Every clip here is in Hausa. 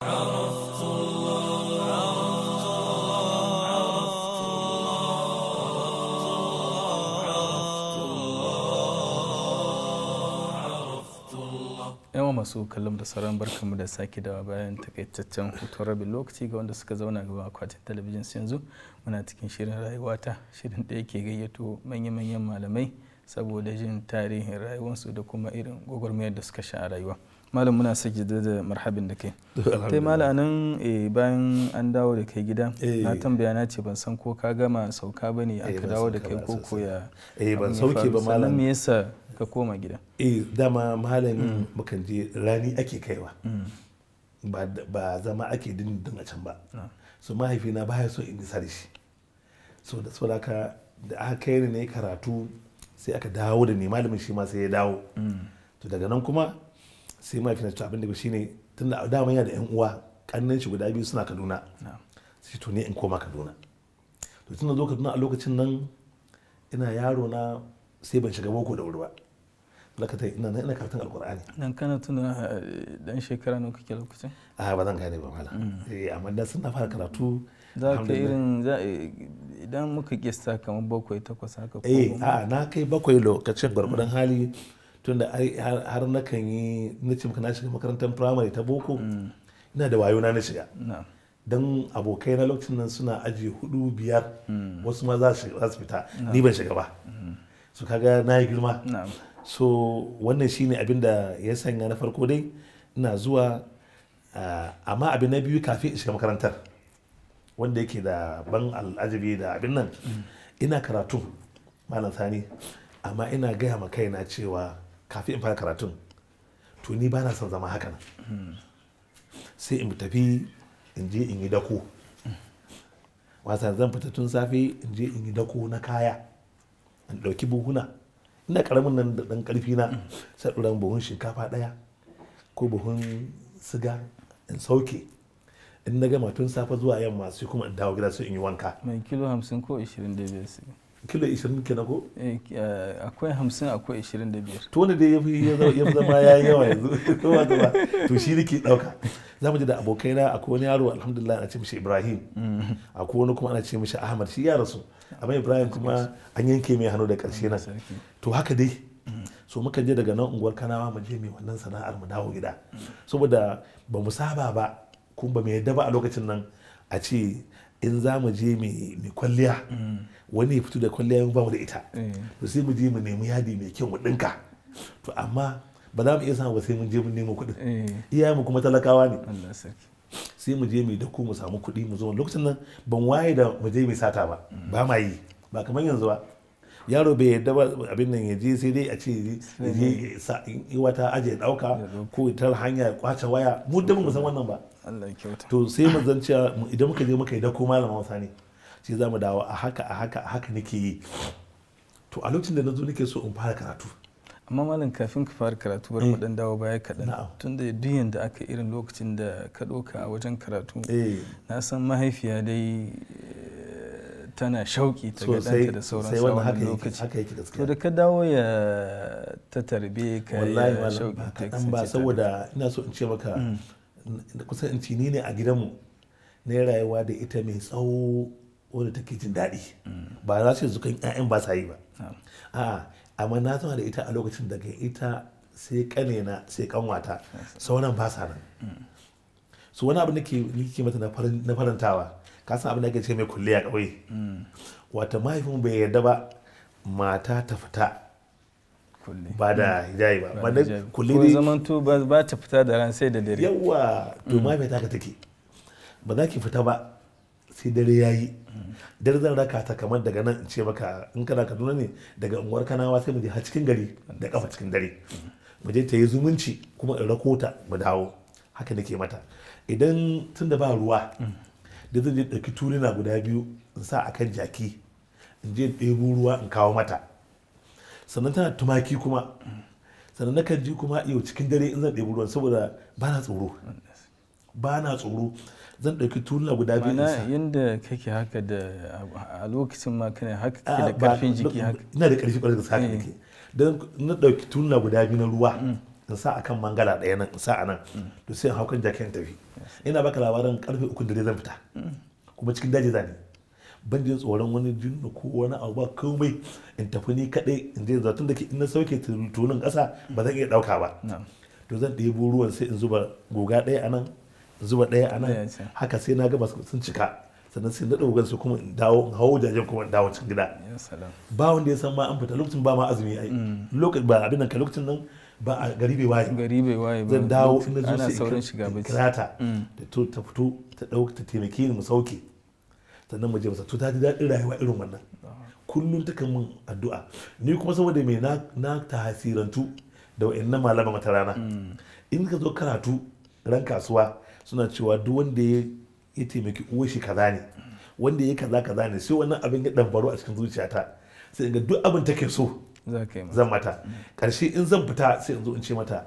عرفت الله عرفت الله عرفت الله. Yawan masu kallon da sauran barkanmu da sake dawa bayan takaitaccen hutun rabin lokaci ga wanda suka zauna gaba akwatin talabijin yanzu muna cikin shirin rayuwata, shirin da yake gayyato manya-manyan malamai saboda jin tarihin rayuwarsu da kuma irin gwagwarmayar da suka sha a rayuwa. Malam muna saki da marhabin da kai. Kai malamin bayan an dawo da kai gida na tambaya na ce ban san ko ka gama sauka bane aka dawo da kai ko koya. Ban sauke ba malam. Me yasa ka koma gida? Dama malamin mukan je rani ake kaiwa. Ba zama ake dindin a can ba. So mahaifina baya so in nisa da shi. So da saboda da aka kai ni ne karatu sai aka dawo da ni, malamin shi ma sai ya dawo. To daga nan kuma sai mahaifina ta abin da shi ne tunda dama yana da yan uwa kannan shi guda biyu suna Kaduna. Sai to ne in koma Kaduna. To tunda zo Kaduna a lokacin nan ina yaro na sai ban shiga boko da wuri ba. Lakatai ina karatun Alkur'ani. Dan kana tuna dan shekara nawa kake lokacin? Ba zan gane ba malam. Amma dan sun fara karatu za ka irin idan muka kista kamar 7-8 haka ko na kai 7 lokacin gwargwadon hali tunda har na kan yi na ce maka na shiga makarantar firamare ta boko ina da wayo na shiga don abokai na lokacin nan suna aji 4-5 wasu ma za su fita ni ban shiga ba su kaga na yi girma so wannan shine abin da ya sanya na farko dai ina zuwa amma abin na biyu kafin in shiga makarantar wanda yake da ban al'ajabi da abin nan ina karatu malam Sani amma ina gaya ma kaina cewa kafin in fara karatun to ni ba na son zama haka nan sai in tafi in je in yi dako wasa zan fita tun safe in je in yi dako na kaya in ɗauki buhuna ina karamin nan da ɗan ƙarfi na sai ɗuran buhun shinkafa ɗaya ko buhun siga in sauke in na gama tun safe zuwa yamma sai kuma in dawo gida sai in yi wanka. Mai kilo 50 ko 25 su? Kilo 20 kenan ko? Akwai 50 akwai 25. To wanda dai ya fi zama ya yi yawa yanzu ko ba gaba to shi nake ɗauka. Za mu ji da abokaina akwai wani yaro alhamdulillah ana ce mishi Ibrahim akwai wani kuma ana ce mishi Ahmad shi ya rasu amma Ibrahim kuma an yanke mai hannu da ƙarshe na to haka dai so muka je daga nan unguwar Kanawa mu je mai wannan sana'ar mu dawo gida saboda ba mu saba ba kuma ba mu yadda ba a lokacin nan a ce in za mu je mai kwalliya wani ya fito da kwalliya ba mu da ita to sai mu je mu nemi yadi mai kyau mu dinka to amma ba za mu iya samu ba sai mun je mun nemo kuɗin iyayen mu kuma talakawa ne sai mu je mu dako mu samu kuɗi mu zo lokacin nan ban waye da mu je mu sata ba ma yi ba kamar yanzu ba yaro bai yadda ba abin nan ya je sai dai a ce yi wata aje ya dauka ko ta hanya ya kwace waya mu da mu san wannan ba to sai mu zan cewa idan muka je muka yi dako malama wasa ne sai za mu dawo a haka nake yi to a lokacin da na zo nake so in fara karatu amma malam kafin ka fara karatu bari mu dan dawo baya kaɗan tun da duk yanda aka irin lokacin da ka ɗauka a wajen karatu na san mahaifiya dai tana shauki ta ga ɗanta da sauran sauran lokaci to da ka dawo ya ta tarbe ka ya shauki ta ba saboda ina so in ce maka kusan in ci ni ne a gidanmu na rayuwa da ita mai tsawo wadda take jin daɗi ba za su zukan 'ya'yan ba sa yi ba amma na zama da ita a lokacin daga ita sai kanena sai kanwata sauran ba sa nan so wani abu nake mata na farantawa ka san abin da ake ce mai kulle a ƙauye wata mahaifin bai yarda ba mata ta fita ba da hijabi ba kulle ne zaman to ba ta fita da ran sai da dare yawa to mahaifiyata ka take ba za ki fita ba sai dare yayi dare zan raka ta kamar daga nan in ce maka in kana Kaduna ne daga unguwar Kanawa sai mu je har cikin gari da kafa cikin dare mu je ta yi zumunci kuma in rako ta mu dawo haka nake mata idan tunda ba ruwa da zan je ɗauki tuluna guda biyu in sa a kan jaki in je ɗebo ruwa in kawo mata sannan tana tumaki kuma sannan na kan ji kuma yau cikin dare in zan ɗebo ruwan saboda ba na tsoro zan ɗauki tuluna guda biyu in sa yadda kake haka da a lokacin ma kana haka kake da ƙarfin jiki haka ina da ƙarfi ƙwarar da haka nake don na ɗauki tuluna guda biyu na ruwa in sa akan mangala ɗaya nan in sa a nan to sai in hau kan jakin tafi ina baka labarin karfe 3 dare zan fita kuma cikin daji zani ban jin tsoron wani jinnu ko wani abu ba komai in tafi ni kadai in je zaton da ke in na sauke tulun ƙasa ba zan iya ɗauka ba to zan ɗebo ruwan sai in zuba goga ɗaya a nan zuba ɗaya a nan haka sai na gaba sun cika sannan sai na ɗaukan su kuma in dawo in hawo jajen kuma in dawo cikin gida ba wanda ya san ma an fita lokacin ba ma azumi ai lokacin ba abin nan ka lokacin nan ba a gari bai waye ba zan dawo in na zo sai in kirata da to ta fito ta ɗauka ta taimake ni mu sauke sannan mu je masa to ta ji daɗin rayuwa irin wannan kullum ta kan min addu'a ni kuma saboda mai na tasirantu da wa'annan malama mata rana in ka zo karatu ran kasuwa suna cewa duk wanda ya taimaki uwar shi kaza ne wanda ya kaza ne sai wannan abin ya ɗanbaro a cikin zuciyata sai in ga duk abin take so zan mata karshe in zan fita sai in zo in ce mata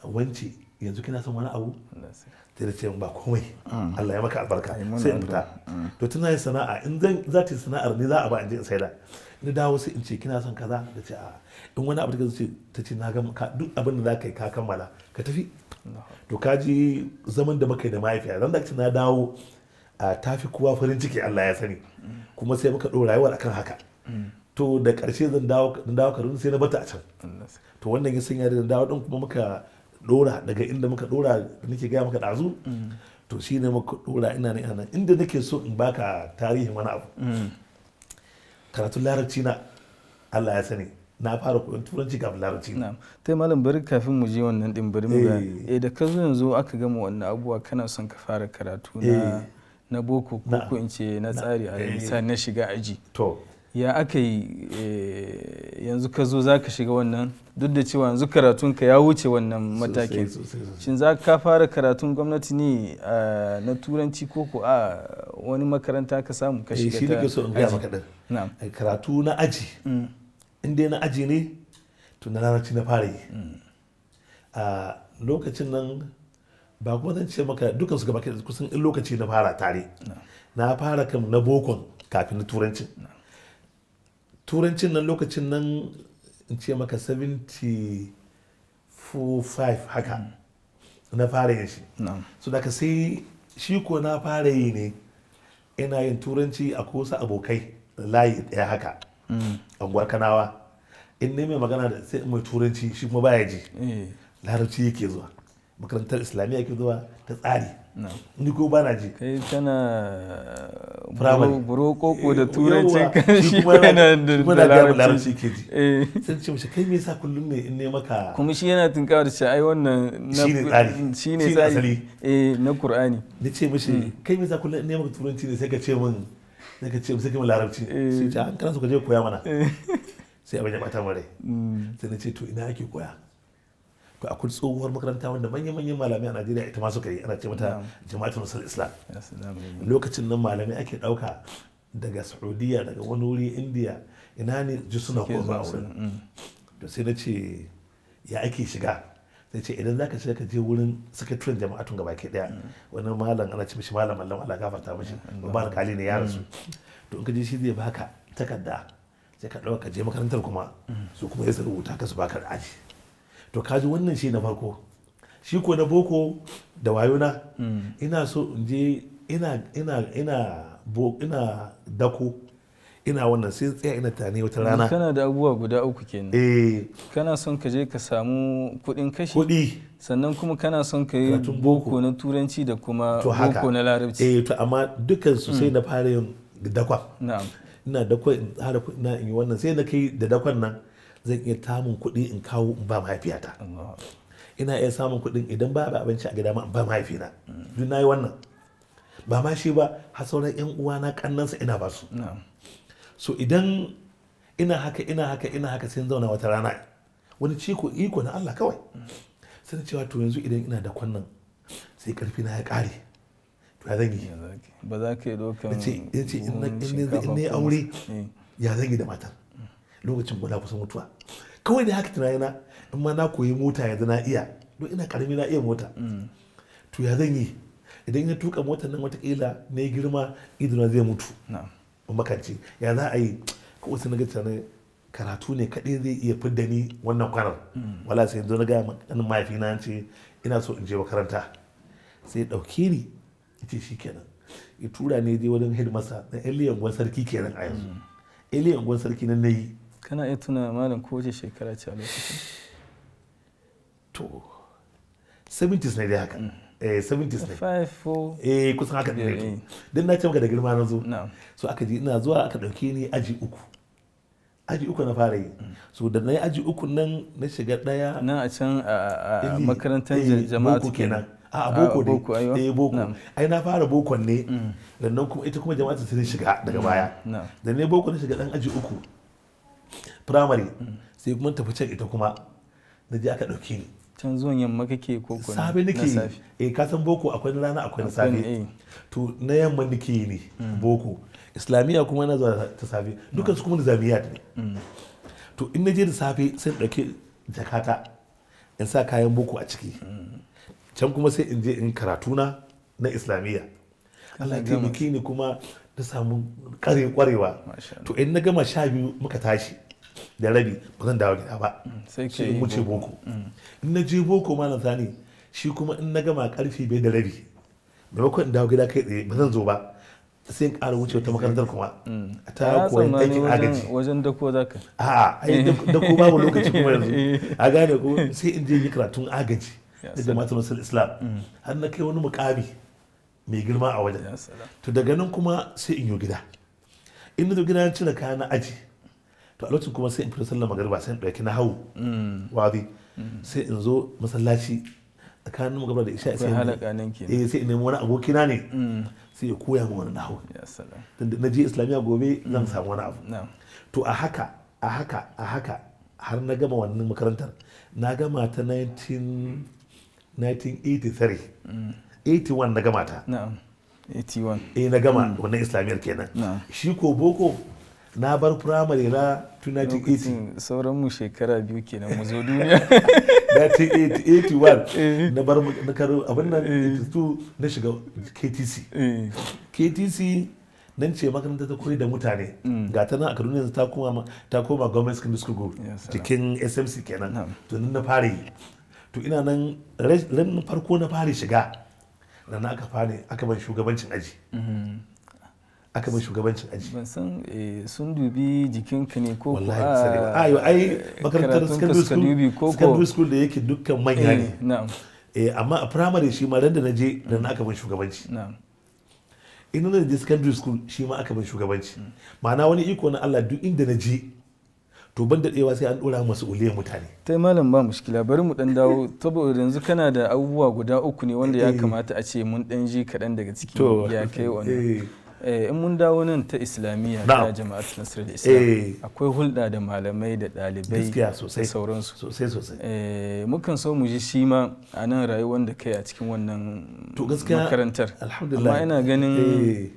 wance yanzu kina son wani abu sai da ce ba komai Allah ya maka albarka sai in fita to tana yin sana'a in za ta yi sana'ar ne za a ba in je in saida ni dawo sai in ce kina son kaza da ce a in wani abu ta ce na ga duk abin da za ka yi ka kammala ka tafi to ka ji zaman da muka yi da mahaifiya ran da na dawo a tafi kowa farin ciki Allah ya sani kuma sai muka ɗora rayuwar akan haka to da ƙarshe zan dawo Kaduna sai na bata a can to wannan ya sanya da dawo din kuma muka dora daga inda muka dora da nake gaya maka ɗazu to shi ne muka dora ina nan inda nake so in baka tarihin wani abu karatun larabci na Allah ya sani na fara koyon turanci kafin larabci na tai malam bari kafin mu je wannan din bari mu ga da ka zo yanzu aka gama wannan abubuwa kana son ka fara karatu na boko ko in ce na tsari a misali na shiga aji to ya aka yi yanzu ka zo za ka shiga wannan duk da cewa yanzu karatunka ya wuce wannan matakin shin za ka fara karatun gwamnati ne na turanci ko a wani makaranta ka samu ka shiga ta shi nake so in gaya maka din karatu na aji inda na aji ne to na larabci na fara yi a lokacin nan ba kuma zan ce maka dukkan su gaba kusan in lokaci na fara tare na fara kan na bokon kafin na turancin nan lokacin nan in ce maka 75 haka na fara yin shi so daga sai shi ko na fara yi ne ina yin turanci a kosa abokai layi daya haka anguwar kanawa in ne mai magana da sai mai turanci shi kuma baya ji larabci yake zuwa makarantar islamiyya yake zuwa ta tsari ni ko bana ji kai tana buro koko da turanci kan shi yana da larabci ke ji sai ce mashi kai me yasa kullum ne in ne maka kuma shi yana tunkawa da shi ai wannan shine tsari na Qur'ani ni ce mashi kai me yasa kullum in ne maka turanci ne sai ka ce min larabci sai ce an kana so ka je koya mana sai abin ya bata mu rai sai na ce to ina ake koya to akwai tsohuwar makaranta wanda manyan malamai a Najeriya ita ma suka yi ana ce mata jama'atul nasr islam lokacin nan malamai ake dauka daga Saudiya daga wani wuri India ina ne ji suna koyarwa a wurin to sai na ce ya ake shiga sai ce idan zaka shiga ka je wurin sakataren jama'atun gaba ke daya wani malam ana ce mishi malam Allah gafarta mishi babban alƙali ne ya rasu to in ka je shi zai baka takarda sai ka dauka je makarantar kuma su kuma ya rubuta ka su baka aji to kaji wannan shi na farko shi ko na boko da wayona ina so in je ina dako ina wannan sai tsaya ina tane wata rana kana da abubuwa guda uku kenan kana son ka je ka samu kuɗin kashi sannan kuma kana son ka yi boko na turanci da kuma boko na larabci to amma dukkan su sai na fara yin dakon ina dakon in tsara kuɗi na in yi wannan sai na kai da dakon nan zan iya samun kuɗi in kawo in ba mahaifiyata ina iya samun kuɗin idan ba abinci a gida ma in ba mahaifina duk na yi wannan ba ma shi ba har sauran yan uwana kannansa ina ba su so idan ina haka sai zauna wata rana wani iko na Allah kawai sai cewa to yanzu idan ina da kwannan sai karfi na ya kare to ya zan yi ba za ka yi dokan yace in ne aure ya zan yi da matar lokacin guda kusan mutuwa kawai da haka tunanina in ma na koyi mota yanzu na iya don ina karami na iya mota to ya zan yi idan ya tuka motar nan watakila na yi girma idona zai mutu makanci ya za a yi kawai sai na ga tunanin karatu ne kaɗai zai iya fidda ni wannan kwanar wala sai yanzu na gaya ɗan mahaifina ce ina so in je makaranta sai ya ɗauke ni ya ce shi kenan ya tura ne je wajen headmaster na eliyan gwan sarki kenan a yanzu eliyan gwan sarki nan na yi. Kana iya tuna malam ko wace shekara ce a lokacin? To 70s ne dai haka 70s ne 5 kusan haka ne don na ce maka da girma na zo so aka ji ina zuwa aka ɗauke ni aji uku na fara yi so da na yi aji uku nan na shiga ɗaya na a can a makarantar jama'atu kenan a boko ne boko ai na fara bokon ne sannan kuma ita kuma jama'atu sai shiga daga baya da ne boko na shiga ɗan aji uku primary sai kuma tafi can ita kuma na je aka ɗauke ni can zuwan yamma kake ko kuma safe nake ka san boko akwai na rana akwai na safe to na yamma nake ne boko islamiyya kuma na zuwa ta safe dukkan su kuma nizamiyya ne to in naje da safe sai in dauke jakata in sa kayan boko a ciki can kuma sai in je in karatu na islamiyya Allah ya taimake ni kuma ta samu kwarewa to in na gama 12 muka tashi da rabi ba zan dawo gida ba sai in wuce boko in na je boko malam sani shi kuma in na gama karfe 5 da rabi maimakon in dawo gida kai tsaye ba zan zo ba sai in ƙara wuce wata makarantar kuma ta koyan aikin agaji wajen dako zaka ai dako babu lokaci kuma yanzu a gane ko sai in je yi karatun agaji da jama'atul nasarar islam har na kai wani mukami mai girma a wajen to daga nan kuma sai in yi gida in na zo gida cire kaya na aji to a lokacin kuma sai in fito sallar magariba sai in ɗauki na hau wazi sai in zo masallaci tsakanin magariba da isha sai in nemi wani abokina ne sai ya koya min wani nahu tunda na je islamiyya gobe zan samu wani abu to a haka har na gama wannan makarantar na gama ta 1983 81 na gama ta 81 na gama wannan islamiyyar kenan shi ko boko na bar firamare na 1980 sauran mu shekara 2 kenan mu zo duniya 1981 na bar na karo abin nan 82 na shiga KTC nan ce makaranta ta koyi da mutane ga ta nan a Kaduna yanzu ta koma government secondary school cikin SMC kenan to nan na fara yi to ina nan ran farko na fara shiga nan aka ban shugabancin aji aka mai shugabancin aji ban san sun dubi jikinka ne ko wallahi ai makarantar secondary school da yake dukkan manya ne amma a primary shi ma da na je da na aka mai shugabanci ina na je secondary school shi ma aka mai shugabanci ma'ana wani iko na Allah duk inda na je to ban daɗewa sai an ɗora masu uliyar mutane tai malam ba mushkila bari mu dan dawo saboda yanzu kana da abubuwa guda 3 ne wanda ya kamata a ce mun dan ji kaɗan daga ciki ya kai wannan in mun dawo nan ta islamiyya ta jama'at nasarar islam akwai hulɗa da malamai da ɗalibai da sauransu sosai mukan so mu ji shi ma a nan rayuwar da kai a cikin wannan makarantar amma ina ganin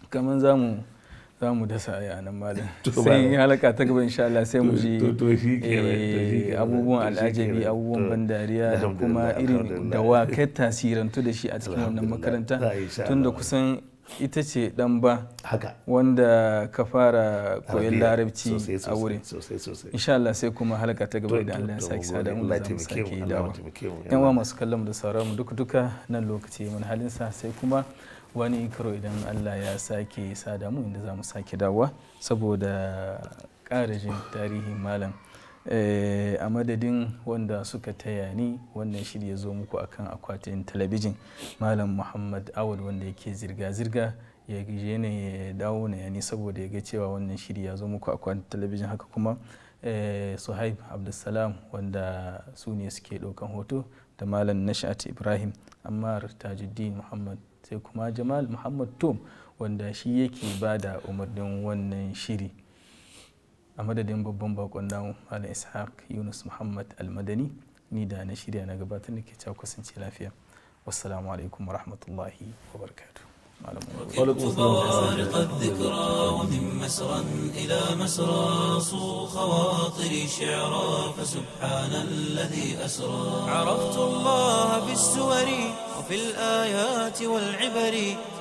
kamar za mu dasa a nan malam sai halaka ta gaba insha Allah sai mu ji abubuwan al'ajabi abubuwan ban dariya da kuma irin da wa kai tasirantu da shi a cikin wannan makaranta tunda kusan ita ce dan ba wanda ka fara koyon larabci a wurin insha Allah sai kuma halaka ta gaba da Allah ya saki sada mu za mu saki dawo yan wa masu kallon da sauran mu duka nan lokaci mun halinsa sai kuma wani karo idan Allah ya sake sada mu inda za mu sake dawowa saboda ƙarajin tarihin malam a madadin wanda suka taya ni wannan shiri ya zo muku akan akwatin talabijin malam Muhammad Awad wanda yake zirga-zirga ya je ne ya dawo na yani saboda ya ga cewa wannan shiri ya zo muku akwatin talabijin haka kuma Suhaib Abdulsalam wanda su ne suke ɗaukan hoto da malam Nashat Ibrahim Ammar Tajuddin Muhammad sai kuma Jamal Muhammad Tom wanda shi yake bada umarnin wannan shiri a madadin babban bakon namu Malam Ishaq Yunus Muhammad Al-Madani ni da na shirya na gabatar da ke cewa kasance lafiya wassalamu alaikum wa rahmatullahi wa barakatuh طوارق الذكرى ومن مسرى إلى مسرى صو خواطري شعرا فسبحان الذي أسرى عرفت الله في السور وفي الآيات والعبر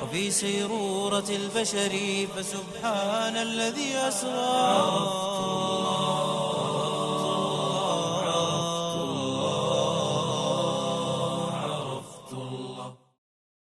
وفي سيرورة البشر فسبحان الذي أسرى عرفت الله